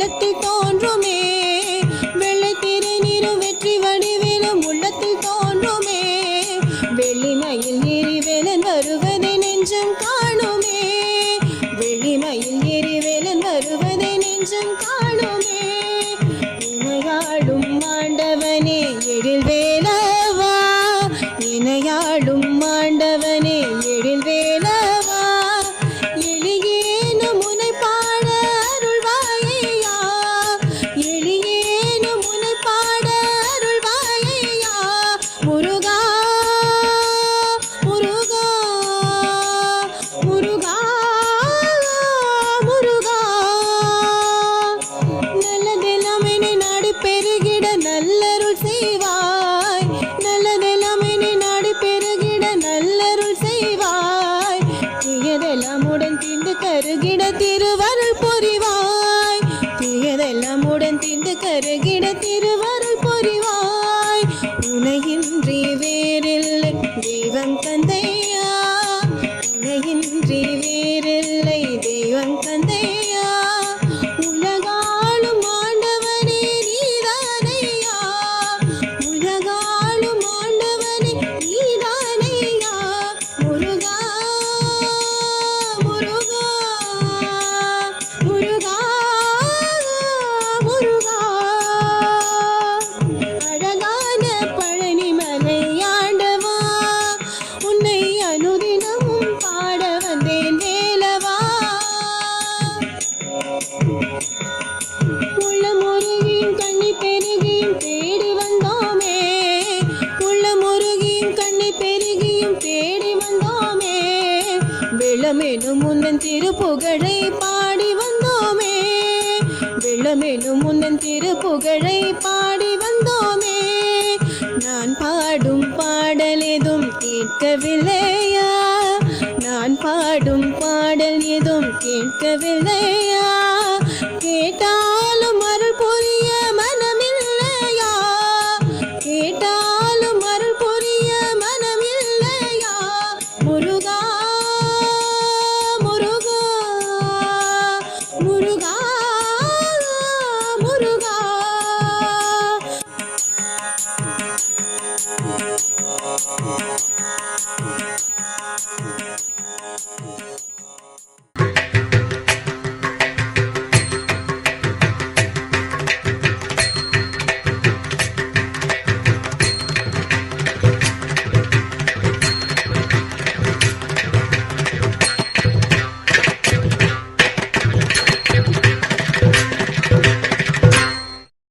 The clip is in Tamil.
உள்ளத்தில் தோன்றுமே. வெள்ளை திருநீரும் வெற்றி வடிவேலும் உள்ளத்தில் தோன்றுமே. வெள்ளிமயில் எரிவேலன் வருவதை நெஞ்சம் காணுமே. வெள்ளிமயில் எரிவேலன் வருவதை நெஞ்சம் காணுமே. இணையாடும் ஆண்டவனே எழில் வேலவா, இணையாடும் ஆண்டவனே எழில் வேலவா, எளியேனும் உனை பாட அருள்வாயையா, எளியேனும் உனை பாட அருள்வாயையா. முருகா முருகா முருகா முருகா, நல்லதெல்லாம் என்னை நாடி பெருகிட நல்லருள் செய்வாய், நல்லதெல்லாம் என்னை நாடி பெருகிட நல்லருள் செய்வாய். தீயதெல்லாம் உடன் தீண்டு கருகிட திருவருள் புரிவாய், தீயதெல்லாம் உடன் தீண்டு கருகிட திருவருள் புரிவாய். உனையின்றி வேறில்லை தெய்வம் தந்தையா, உனையின்றி வேறில்லை தெய்வம் தந்தையா. உலகாளும் ஆண்டவனே நீதானையா, உலகாளும் ஆண்டவனே நீதானையா. முருகா முருகா முருகா முருகா, அழகான பழனிமலை ஆண்டவா, உன்னை அனுதினமும் பாட வந்தேன் வேலவா. உள்ளமுருகியும் கண்ணி பெருகியும் தேடி வந்தோமே, உள்ளமுருகியும் கண்ணி பெருகியும் தேடி வந்தோமே. வெள்ளமெனும் முன்னன் திருப்புகழை பாடி வந்தோமே, வெள்ளமெனும் முன்னன் திருப்புகழை பாடி வந்தோமே. நான் பாடும் பாடல் எதுவும் கேட்கவில்லையா, நான் பாடும் பாடல் எதுவும் கேட்கவில்லையா.